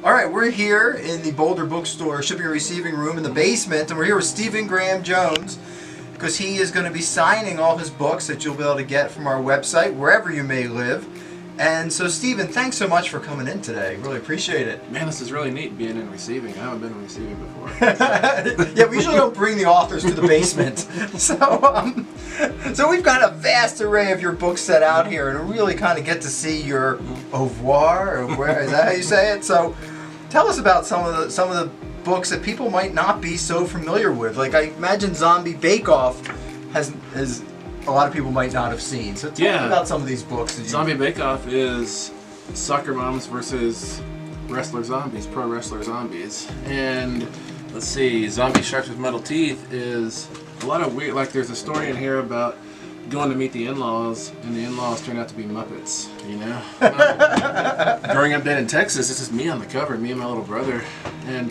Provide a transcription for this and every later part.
All right, we're here in the Boulder bookstore shipping and receiving room in the basement, and we're here with Stephen Graham Jones because he is going to be signing all his books that you'll be able to get from our website, wherever you may live. And so, Stephen, thanks so much for coming in today. Really appreciate it. Man, this is really neat being in receiving. I haven't been in receiving before. Yeah, we usually don't bring the authors to the basement. So we've got a vast array of your books set out here, and really kind of get to see your oeuvre, or where, is that how you say it? So tell us about some of the books that people might not be so familiar with. Like, I imagine Zombie Bake Off has a lot of people might not have seen. So tell me about some of these books. Zombie Bake Off is soccer moms versus wrestler zombies, pro wrestler zombies. And let's see, Zombie Sharks with Metal Teeth is a lot of weird, like there's a story in here about going to meet the in-laws, and the in-laws turn out to be Muppets, you know? Growing up then in Texas, this is me on the cover, me and my little brother. And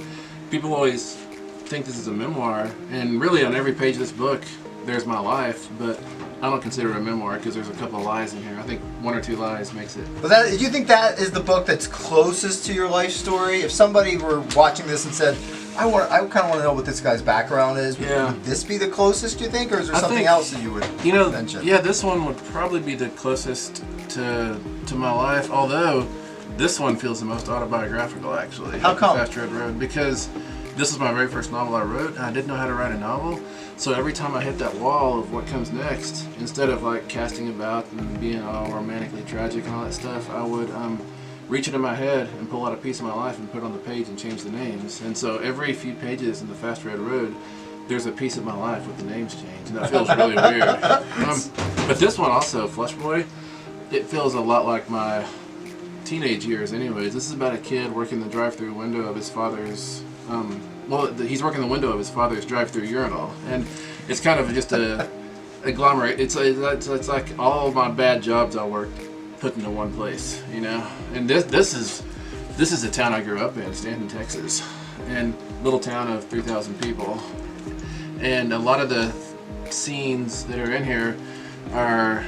people always think this is a memoir, and really on every page of this book, there's my life, but I don't consider it a memoir because there's a couple of lies in here. I think one or two lies makes it. But do you think that is the book that's closest to your life story? If somebody were watching this and said, I kind of want to know what this guy's background is, would this be the closest, do you think? Or is there something else that you would mention? Yeah, this one would probably be the closest to my life, although this one feels the most autobiographical, actually. How come? Fast Red Road, because this was my very first novel I wrote, and I didn't know how to write a novel. So every time I hit that wall of what comes next, instead of like casting about and being all romantically tragic and all that stuff, I would reach into my head and pull out a piece of my life and put it on the page and change the names. And so every few pages in the Fast Red Road, there's a piece of my life with the names changed, and that feels really weird. But this one also, Flush Boy, it feels a lot like my teenage years anyways. This is about a kid working the drive-through window of his father's he's working the window of his father's drive-through urinal, and it's kind of just a agglomerate. It's like all of my bad jobs I worked put into one place, you know. And this is the town I grew up in, Stanton, Texas, and little town of 3,000 people. And a lot of the scenes that are in here are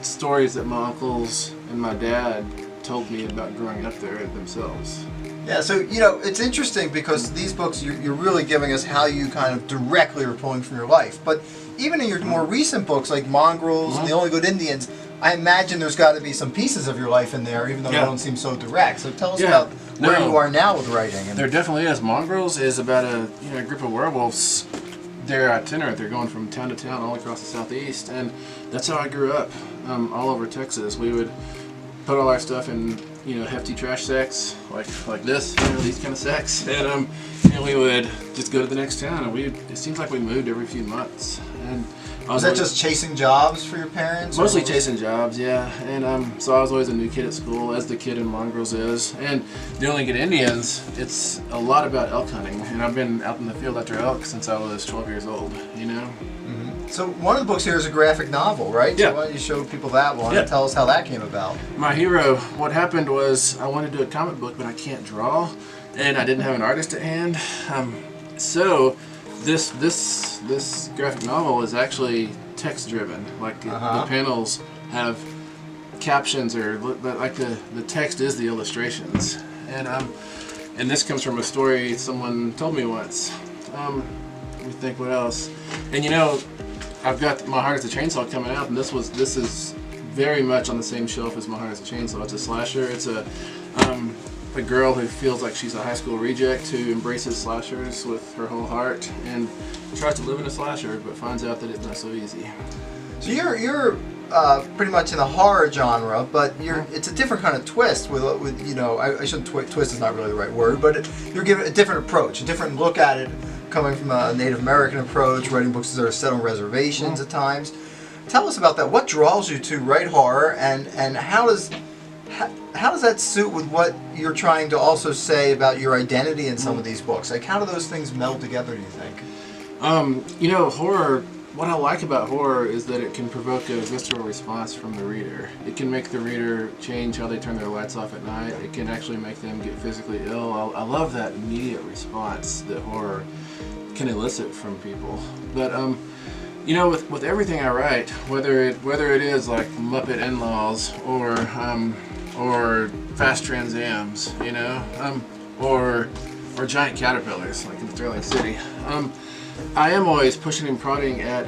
stories that my uncles and my dad told me about growing up there themselves. Yeah, so, it's interesting because these books, you're really giving us how you kind of directly are pulling from your life. But even in your more recent books, like Mongrels and The Only Good Indians, I imagine there's got to be some pieces of your life in there, even though they don't seem so direct. So tell us about where you are now with writing. There definitely is. Mongrels is about a group of werewolves. They're itinerant. They're going from town to town all across the southeast, and that's how I grew up, all over Texas. We would put all our stuff in hefty trash sacks like this, these kind of sacks, and we would just go to the next town, and it seems like we moved every few months. And was that just chasing jobs for your parents? Mostly chasing jobs, yeah. And so I was always a new kid at school, as the kid in Mongrels is. And The Only Good Indians, it's a lot about elk hunting, and I've been out in the field after elk since I was 12 years old, Mm-hmm. So one of the books here is a graphic novel, right? Yeah. So why don't you show people that one and tell us how that came about? My hero, what happened was I wanted to do a comic book, but I can't draw, and I didn't have an artist at hand. So this graphic novel is actually text driven. Like the panels have captions, or like the text is the illustrations. And this comes from a story someone told me once. Let me think what else. And I've got My Heart is a Chainsaw coming out, and this is very much on the same shelf as My Heart is a Chainsaw. It's a slasher. It's a girl who feels like she's a high school reject who embraces slashers with her whole heart and tries to live in a slasher, but finds out that it's not so easy. So you're pretty much in the horror genre, but it's a different kind of twist with I shouldn't twist is not really the right word, but you're giving a different approach, a different look at it, coming from a Native American approach, writing books that are set on reservations at times. Tell us about that. What draws you to write horror, and how does that suit with what you're trying to also say about your identity in some of these books? Like, how do those things meld together, do you think? Horror, what I like about horror is that it can provoke a visceral response from the reader. It can make the reader change how they turn their lights off at night. It can actually make them get physically ill. I love that immediate response that horror can elicit from people. But with everything I write, whether it is like Muppet In-Laws or or fast Trans Ams, you know, or giant caterpillars like in Sterling City. I am always pushing and prodding at,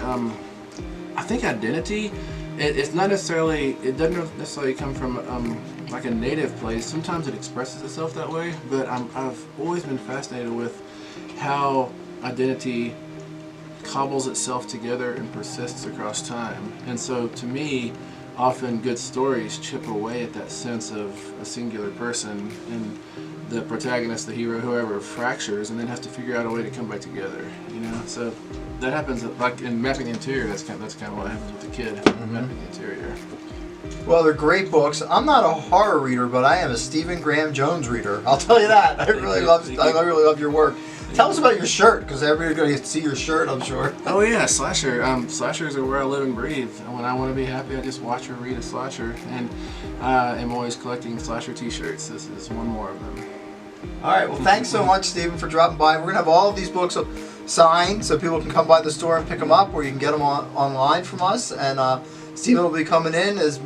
I think identity. It's not necessarily, it doesn't necessarily come from like a native place. Sometimes it expresses itself that way, but I've always been fascinated with how identity cobbles itself together and persists across time. And so to me, often good stories chip away at that sense of a singular person, and the protagonist, the hero, whoever, fractures and then has to figure out a way to come back together, you know? So that happens, like in Mapping the Interior, that's kind of what happens with the kid, mapping the interior. Well, they're great books. I'm not a horror reader, but I am a Stephen Graham Jones reader. I'll tell you that. I really love your work. Tell us about your shirt, because everybody's going to see your shirt, I'm sure. Oh yeah, slasher. Slashers are where I live and breathe. When I want to be happy, I just watch or read a slasher, and I'm always collecting slasher T-shirts. This is one more of them. All right. Well, thanks so much, Stephen, for dropping by. We're going to have all of these books signed, so people can come by the store and pick them up, or you can get them online from us. And Stephen will be coming in as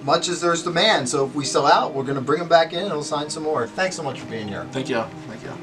much as there's demand. So if we sell out, we're going to bring them back in and we'll sign some more. Thanks so much for being here. Thank y'all. Thank y'all.